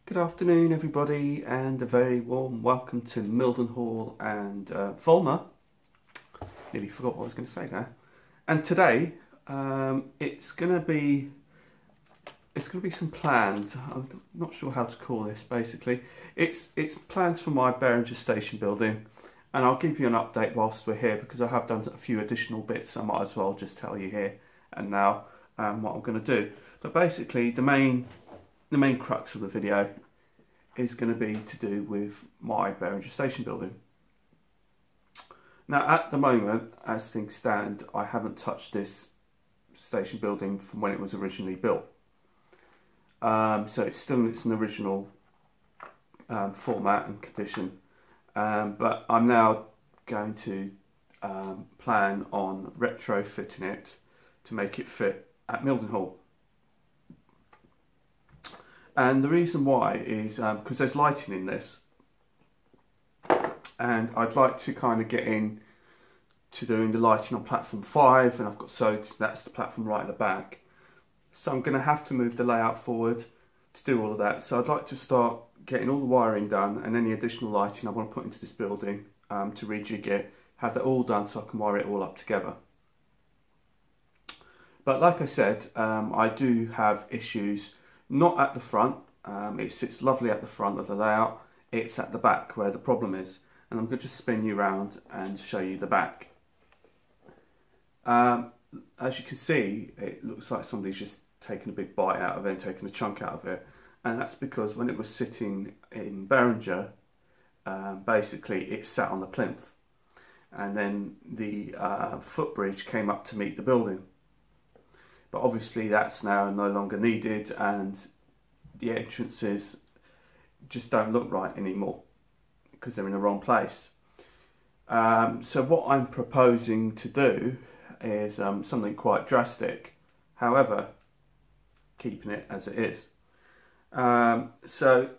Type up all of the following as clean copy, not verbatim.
Good afternoon everybody, and a very warm welcome to Mildenhall and Volmer. Nearly forgot what I was going to say there. And today it's going to be some plans. I'm not sure how to call this. Basically, it's plans for my Berringer station building, and I'll give you an update whilst we're here because I have done a few additional bits. I might as well just tell you here and now what I'm going to do. But basically, the main crux of the video is going to be to do with my Berringer station building. Now at the moment, as things stand, I haven't touched this station building from when it was originally built. So it's still in its original format and condition, but I'm now going to plan on retrofitting it to make it fit at Mildenhall. And the reason why is because there's lighting in this, and I'd like to kind of get in to doing the lighting on platform 5, and that's the platform right at the back. So I'm going to have to move the layout forward to do all of that. So I'd like to start getting all the wiring done and any additional lighting I want to put into this building to rejig it, have that all done so I can wire it all up together. But like I said, I do have issues. Not at the front, it sits lovely at the front of the layout, it's at the back where the problem is. And I'm going to just spin you around and show you the back. As you can see, it looks like somebody's just taken a big bite out of it and taken a chunk out of it. And that's because when it was sitting in Berringer, basically it sat on the plinth. And then the footbridge came up to meet the building. But obviously that's now no longer needed, and the entrances just don't look right anymore because they're in the wrong place. So what I'm proposing to do is something quite drastic, however, keeping it as it is. So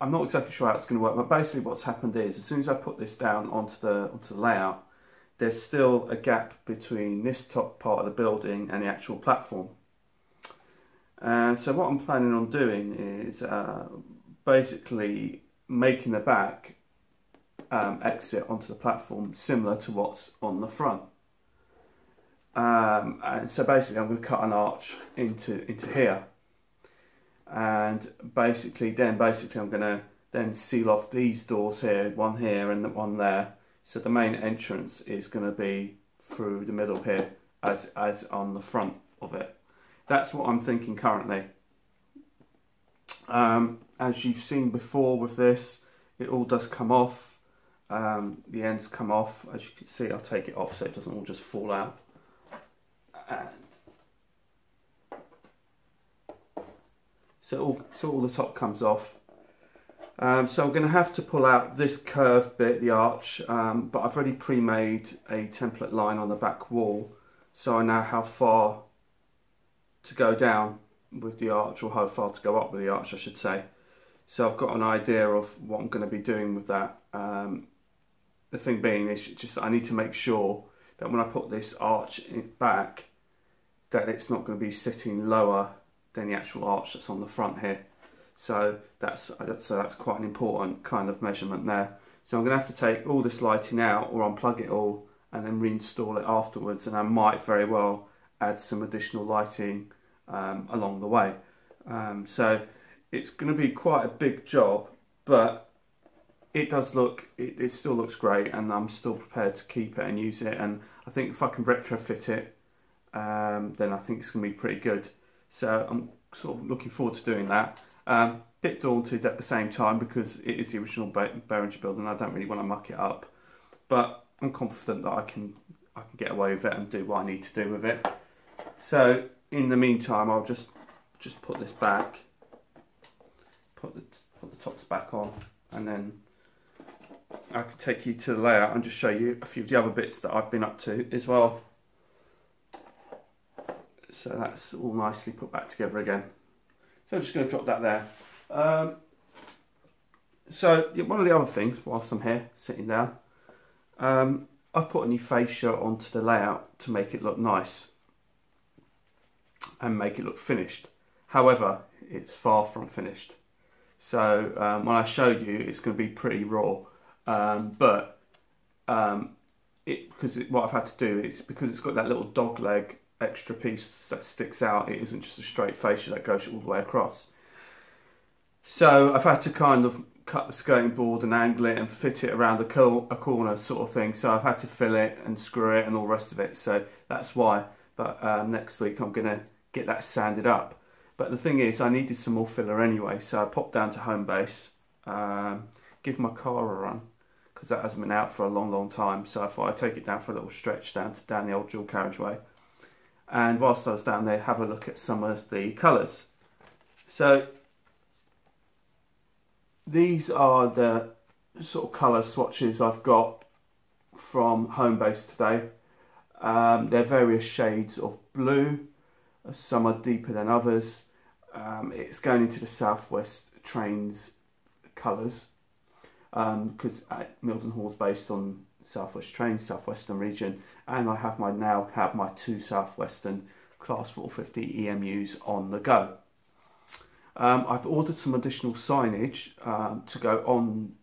I'm not exactly sure how it's going to work, but basically what's happened is as soon as I put this down onto the layout, there's still a gap between this top part of the building and the actual platform. And so what I'm planning on doing is basically making the back exit onto the platform similar to what's on the front. And so basically I'm going to cut an arch into here. And basically I'm going to then seal off these doors here, one here and one there. So the main entrance is going to be through the middle here, as on the front of it. That's what I'm thinking currently. As you've seen before with this, it all does come off. The ends come off. As you can see, I'll take it off so it doesn't all just fall out. And so all the top comes off. So I'm going to have to pull out this curved bit, the arch, but I've already pre-made a template line on the back wall, so I know how far to go down with the arch, or how far to go up with the arch I should say. So I've got an idea of what I'm going to be doing with that. The thing being is just I need to make sure that when I put this arch back, that it's not going to be sitting lower than the actual arch that's on the front here. So that's quite an important kind of measurement there. So I'm going to have to take all this lighting out or unplug it all and then reinstall it afterwards, and I might very well add some additional lighting along the way. So it's going to be quite a big job, but it does look, it still looks great, and I'm still prepared to keep it and use it. And I think if I can retrofit it, then I think it's going to be pretty good. So I'm sort of looking forward to doing that. Bit daunted at the same time because it is the original Berringer building. I don't really want to muck it up, but I'm confident that I can get away with it and do what I need to do with it. So in the meantime, I'll just put this back, put the tops back on, and then I can take you to the layout and just show you a few of the other bits that I've been up to as well. So that's all nicely put back together again. So I'm just going to drop that there. So one of the other things, whilst I'm here sitting down, I've put a new fascia onto the layout to make it look nice and make it look finished. However, it's far from finished. So when I show you, it's going to be pretty raw. But what I've had to do is, because it's got that little dog leg extra piece that sticks out, it isn't just a straight fascia that goes all the way across. So I've had to kind of cut the skirting board and angle it and fit it around a corner sort of thing. So I've had to fill it and screw it and all the rest of it. So that's why. But next week I'm going to get that sanded up. But the thing is, I needed some more filler anyway. So I popped down to Homebase, give my car a run, because that hasn't been out for a long time. So I thought I'd take it down for a little stretch down the old dual carriageway. And whilst I was down there, have a look at some of the colours. So these are the sort of colour swatches I've got from Homebase today. They're various shades of blue. Some are deeper than others. It's going into the Southwest Trains colours, because Mildenhall's based on Southwest Trains, Southwestern region, and I have now have my 2 Southwestern Class 450 EMUs on the go. I've ordered some additional signage to go on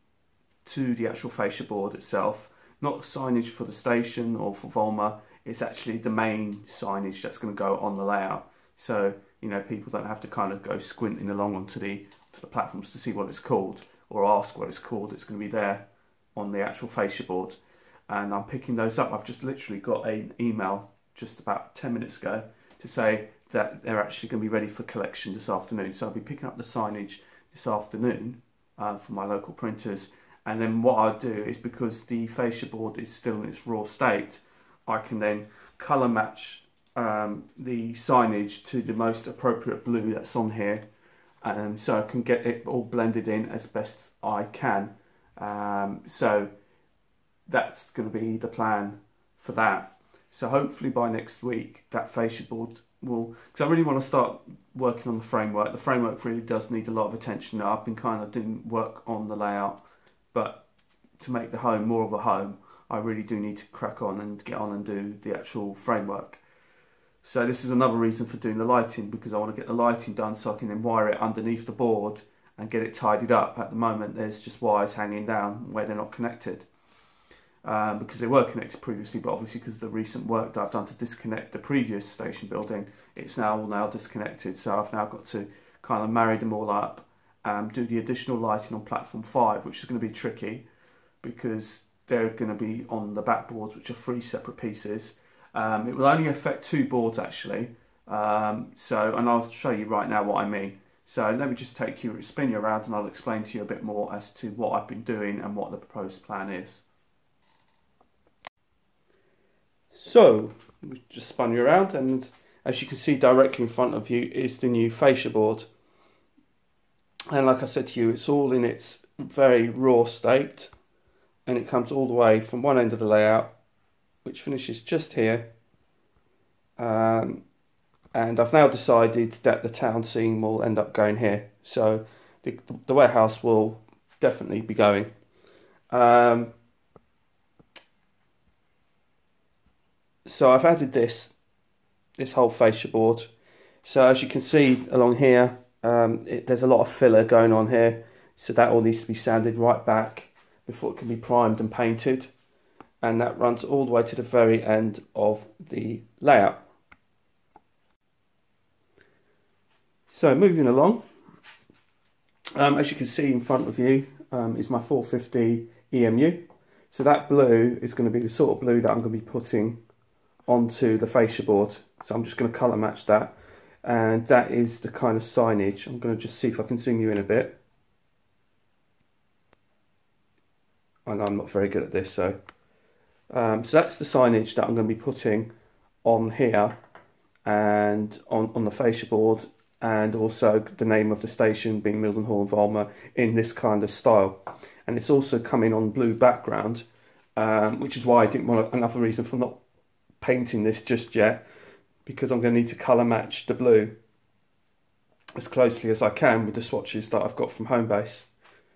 to the actual fascia board itself. Not signage for the station or for Volmer, it's actually the main signage that's going to go on the layout. So, you know, people don't have to kind of go squinting along onto the platforms to see what it's called or ask what it's called. It's going to be there on the actual fascia board. And I'm picking those up. I've just literally got an email just about 10 minutes ago to say that they're actually going to be ready for collection this afternoon. So I'll be picking up the signage this afternoon from my local printers. And then what I'll do is, because the fascia board is still in its raw state, I can then colour match the signage to the most appropriate blue that's on here. So I can get it all blended in as best I can. So that's going to be the plan for that. So hopefully by next week that fascia board will, because I really want to start working on the framework. The framework really does need a lot of attention. I've been kind of doing work on the layout, but to make the home more of a home, I really do need to crack on and get on and do the actual framework. So this is another reason for doing the lighting, because I want to get the lighting done so I can then wire it underneath the board and get it tidied up. At the moment there's just wires hanging down where they're not connected. Because they were connected previously, but obviously because of the recent work that I've done to disconnect the previous station building, it's now disconnected. So I've now got to kind of marry them all up, do the additional lighting on platform 5, which is going to be tricky because they're going to be on the back boards, which are 3 separate pieces. It will only affect 2 boards actually, and I'll show you right now what I mean. So let me just spin you around and I'll explain to you a bit more as to what I've been doing and what the proposed plan is. So, we just spun you around, and as you can see directly in front of you is the new fascia board. And like I said to you, it's all in its very raw state, and it comes all the way from one end of the layout, which finishes just here. And I've now decided that the town scene will end up going here. So the warehouse will definitely be going. So I've added this whole fascia board. So as you can see along here, there's a lot of filler going on here. So that all needs to be sanded right back before it can be primed and painted. And that runs all the way to the very end of the layout. So moving along, as you can see in front of you is my 450 EMU. So that blue is going to be the sort of blue that I'm going to be putting onto the fascia board. So I'm just going to colour match that, and that is the kind of signage. I'm going to just see if I can zoom you in a bit. I know I'm not very good at this, so that's the signage that I'm going to be putting on here and on the fascia board, and also the name of the station being Mildenhall and Volmer in this kind of style. And it's also coming on blue background, which is why I didn't want another reason for not painting this just yet, because I'm going to need to colour match the blue as closely as I can with the swatches that I've got from Homebase.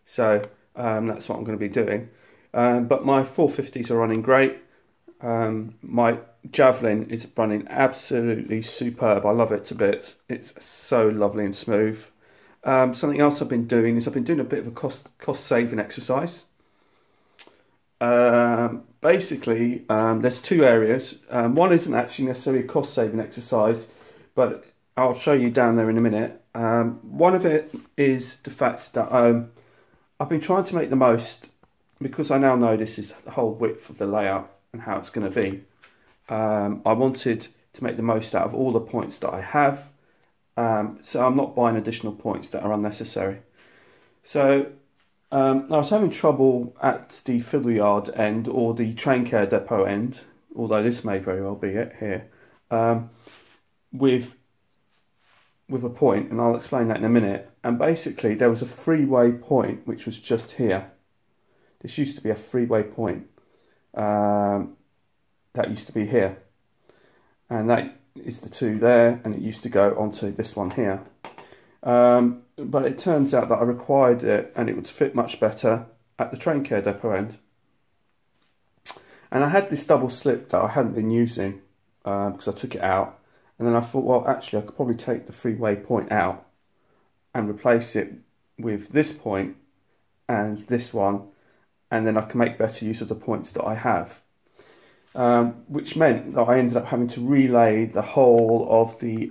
So that's what I'm going to be doing. But my 450s are running great. My Javelin is running absolutely superb. I love it to bits. It's so lovely and smooth. Something else I've been doing is I've been doing a bit of a cost saving exercise. Basically, there's two areas. One isn't actually necessarily a cost saving exercise, but I'll show you down there in a minute. One of it is the fact that I've been trying to make the most, because I now know this is the whole width of the layout and how it's going to be. I wanted to make the most out of all the points that I have, so I'm not buying additional points that are unnecessary. So I was having trouble at the fiddle yard end or the train care depot end, although this may very well be it here, with a point, and I'll explain that in a minute. And basically there was a freeway point which was just here. This used to be a freeway point that used to be here, and that is the two there, and it used to go onto this one here. But it turns out that I required it, and it would fit much better at the train care depot end. And I had this double slip that I hadn't been using because I took it out, and then I thought, well, actually I could probably take the freeway point out and replace it with this point and this one, and then I can make better use of the points that I have. Which meant that I ended up having to relay the whole of the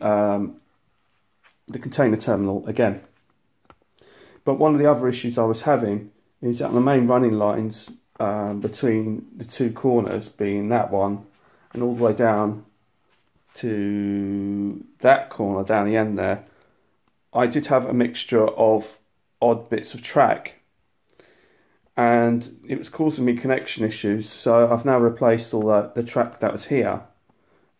container terminal again. But one of the other issues I was having is that the main running lines between the two corners, being that one and all the way down to that corner down the end there, I did have a mixture of odd bits of track, and it was causing me connection issues. So I've now replaced all the track that was here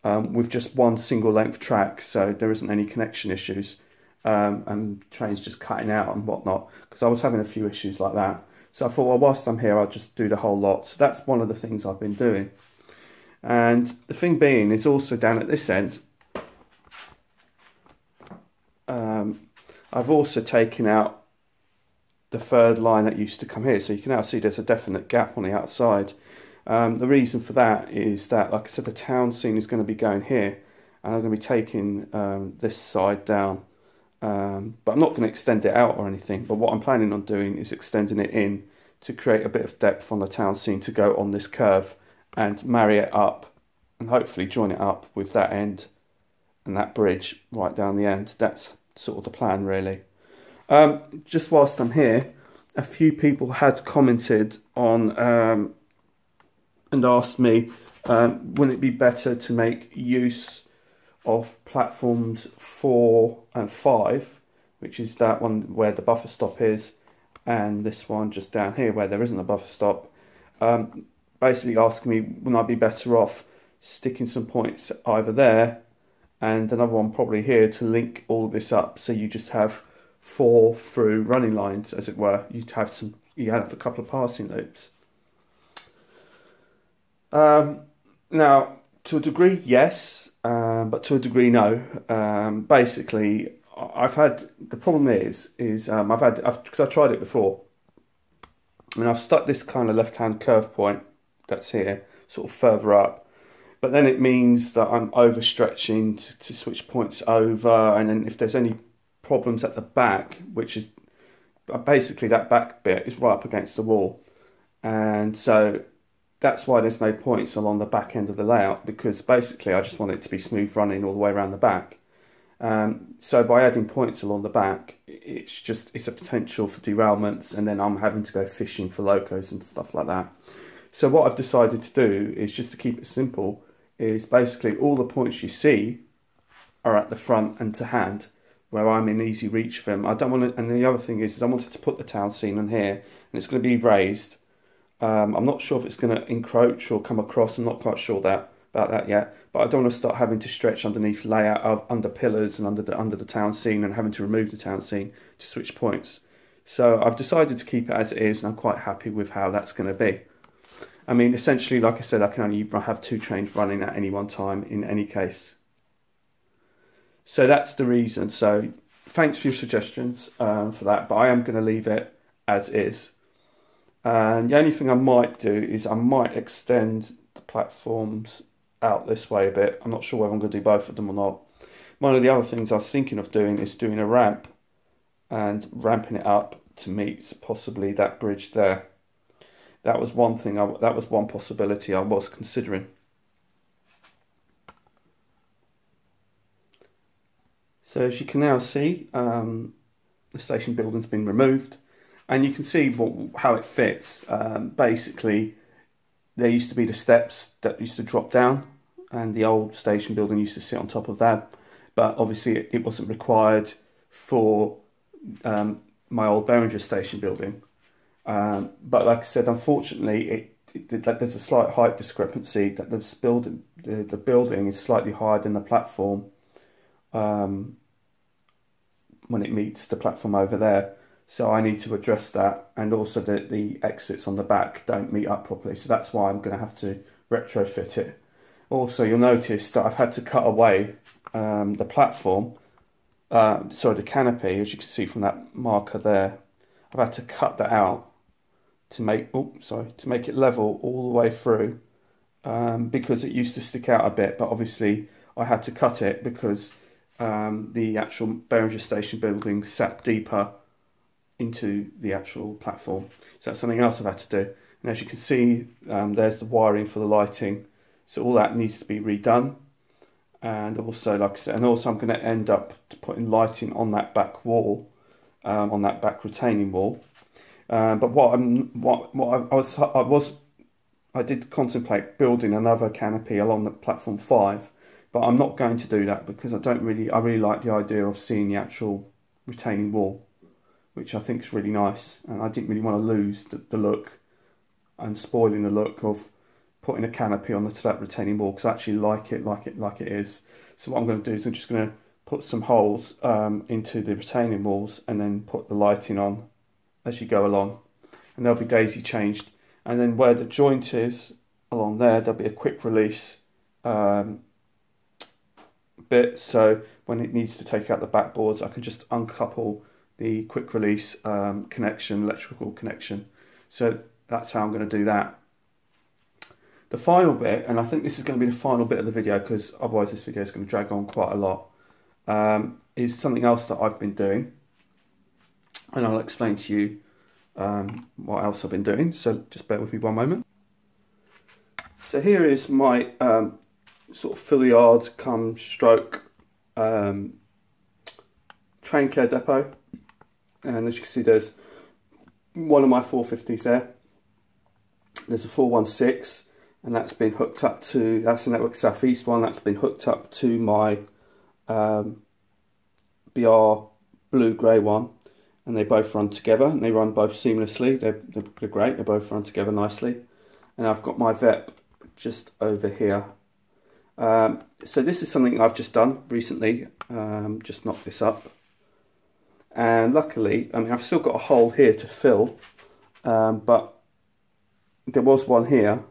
with just one single length track, so there isn't any connection issues, and trains just cutting out and whatnot, because I was having a few issues like that. So I thought, well, whilst I'm here, I'll just do the whole lot. So that's one of the things I've been doing. And the thing being is also down at this end, I've also taken out the third line that used to come here, so you can now see there's a definite gap on the outside. The reason for that is that, like I said, the town scene is going to be going here, and I'm going to be taking this side down, but I'm not going to extend it out or anything. But what I'm planning on doing is extending it in to create a bit of depth on the town scene to go on this curve and marry it up and hopefully join it up with that end and that bridge right down the end. That's sort of the plan, really. Just whilst I'm here, a few people had commented on and asked me, wouldn't it be better to make use of platforms 4 and 5, which is that one where the buffer stop is, and this one just down here where there isn't a buffer stop. Basically asking me, wouldn't I be better off sticking some points either there and another one probably here to link all this up, so you just have 4 through running lines, as it were. You have a couple of passing loops. Now, to a degree, yes, but to a degree, no. Basically, the problem is because I tried it before, and I've stuck this kind of left-hand curve point that's here, sort of further up, but then it means that I'm overstretching to switch points over, and then if there's any problems at the back, which is basically that back bit is right up against the wall, and so that's why there's no points along the back end of the layout, because basically I just want it to be smooth running all the way around the back. So by adding points along the back, it's a potential for derailments, and then I'm having to go fishing for locos and stuff like that. So what I've decided to do is, just to keep it simple, is basically all the points you see are at the front and to hand, where I'm in easy reach of them. I don't want to, and the other thing is I wanted to put the town scene on here, and it's going to be raised. I'm not sure if it's going to encroach or come across. I'm not quite sure about that yet. But I don't want to start having to stretch underneath layout under pillars and under the town scene, and having to remove the town scene to switch points. So I've decided to keep it as it is, and I'm quite happy with how that's going to be. I mean, essentially, like I said, I can only have 2 trains running at any one time in any case. So that's the reason. So thanks for your suggestions for that, but I am going to leave it as is. And the only thing I might do is I might extend the platforms out this way a bit. I'm not sure whether I'm going to do both of them or not. One of the other things I was thinking of doing is doing a ramp and ramping it up to meet possibly that bridge there. That was one thing, that was one possibility I was considering. So as you can now see, the station building's been removed, and you can see how it fits. Basically, there used to be the steps that used to drop down, and the old station building used to sit on top of that, but obviously it wasn't required for my old Berringer station building. But like I said, unfortunately, there's a slight height discrepancy, that the building is slightly higher than the platform when it meets the platform over there. So I need to address that, and also the exits on the back don't meet up properly. So that's why I'm going to have to retrofit it. Also, you'll notice that I've had to cut away the platform, the canopy, as you can see from that marker there. I've had to cut that out to make it level all the way through, because it used to stick out a bit, but obviously I had to cut it because the actual Berringer station building sat deeper into the actual platform. So that's something else I've had to do. And as you can see, there's the wiring for the lighting. So all that needs to be redone. And also, like I said, I'm going to end up putting lighting on that back wall, on that back retaining wall. But I did contemplate building another canopy along the platform 5, but I'm not going to do that because I really like the idea of seeing the actual retaining wall, which I think is really nice, and I didn't really want to lose the look and spoiling the look of putting a canopy on to that retaining wall, because I actually like it is. So what I'm going to do is I'm just going to put some holes into the retaining walls and then put the lighting on as you go along, and they'll be daisy changed. And then where the joint is along there'll be a quick release bit, so when it needs to take out the backboards, I can just uncouple the quick release electrical connection. So that's how I'm going to do that. The final bit, and I think this is going to be the final bit of the video because otherwise this video is going to drag on quite a lot, is something else that I've been doing, and I'll explain to you what else I've been doing, so just bear with me one moment. So here is my sort of filiard cum stroke train care depot, and as you can see, there's one of my 450s there. There's a 416, and that's been hooked up to, that's the Network Southeast one, that's been hooked up to my BR blue-grey one, and they both run together, and they run both seamlessly. They're great, they both run together nicely. And I've got my VEP just over here. So this is something I've just done recently, just knocked this up. And luckily, I mean, I've still got a hole here to fill, but there was one here,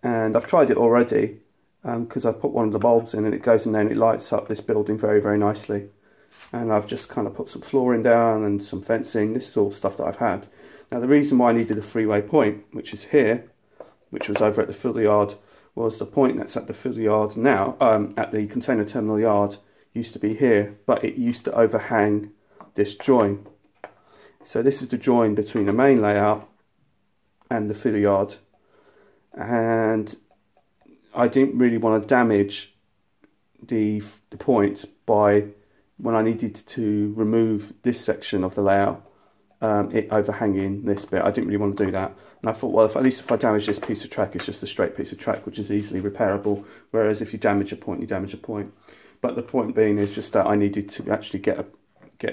and I've tried it already, because I put one of the bulbs in and it goes in there and it lights up this building very, very nicely. And I've just kind of put some flooring down and some fencing. This is all stuff that I've had. Now the reason why I needed a three-way point, which is here, which was over at the fill yard, was the point that's at the fill yard now, at the container terminal yard, used to be here, but it used to overhang this join. So this is the join between the main layout and the fill yard, and I didn't really want to damage the point by, when I needed to remove this section of the layout, it overhanging this bit. I didn't really want to do that, and I thought, well, at least if I damage this piece of track, it's just a straight piece of track which is easily repairable, whereas if you damage a point, you damage a point. But the point being is just that I needed to actually get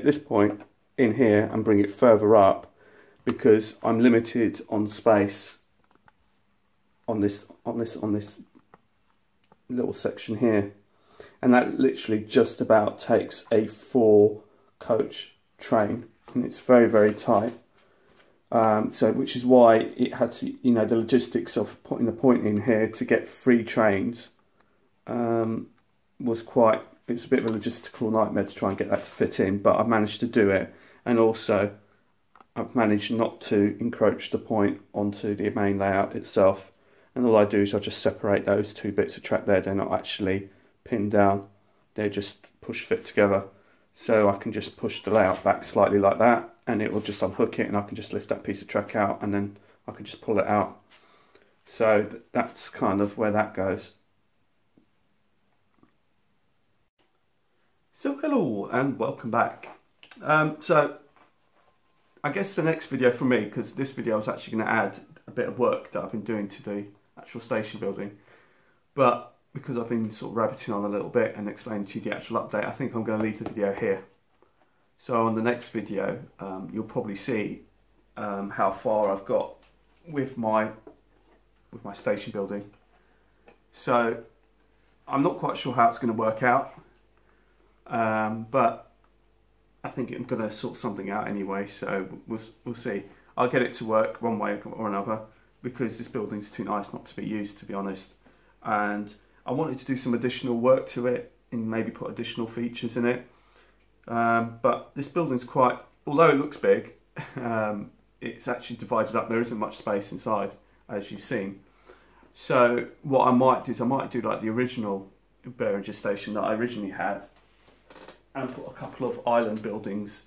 this point in here and bring it further up, because I'm limited on space on this little section here, and that literally just about takes a 4-coach train, and it's very, very tight. So which is why it had to, you know, the logistics of putting the point in here to get 3 trains was quite, it was a bit of a logistical nightmare to try and get that to fit in, but I've managed to do it. And also I've managed not to encroach the point onto the main layout itself, and all I do is I just separate those 2 bits of track there. They're not actually pinned down, they're just push fit together. So I can just push the layout back slightly like that, and it will just unhook it, and I can just lift that piece of track out, and then I can just pull it out. So that's kind of where that goes. So hello and welcome back. So I guess the next video for me, because this video is actually going to add a bit of work that I've been doing to the actual station building, but because I've been sort of rabbiting on a little bit and explaining to you the actual update, I think I'm going to leave the video here. So on the next video, you'll probably see how far I've got with my station building. So I'm not quite sure how it's going to work out, but I think I'm going to sort something out anyway. So we'll see. I'll get it to work one way or another, because this building's too nice not to be used, to be honest. And I wanted to do some additional work to it and maybe put additional features in it. But this building's quite, although it looks big, it's actually divided up. There isn't much space inside, as you've seen. So what I might do is I might do like the original Berringer station that I originally had, and put a couple of island buildings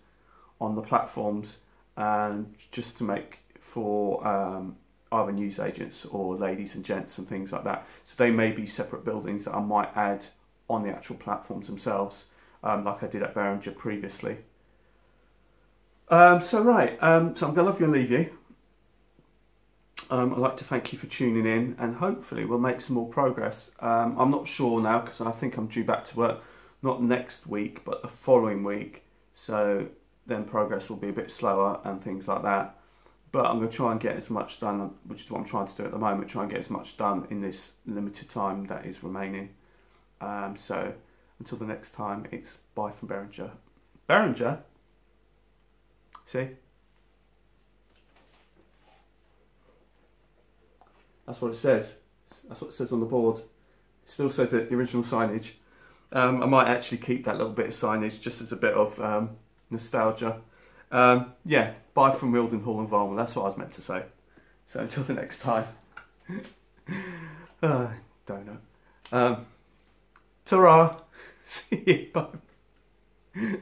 on the platforms, and just to make for either newsagents or ladies and gents and things like that. So they may be separate buildings that I might add on the actual platforms themselves, like I did at Berringer previously. So I'm going to love you and leave you. I'd like to thank you for tuning in, and hopefully we'll make some more progress. I'm not sure now, because I think I'm due back to work, not next week, but the following week. So then progress will be a bit slower and things like that. But I'm going to try and get as much done, which is what I'm trying to do at the moment, try and get as much done in this limited time that is remaining. So until the next time, it's bye from Berringer. Berringer? See? That's what it says. That's what it says on the board. It still says it, the original signage. I might actually keep that little bit of signage just as a bit of nostalgia. Yeah, bye from Wildenhall and Volmer. That's what I was meant to say. So until the next time. Don't know. Ta-ra. See you. Bye.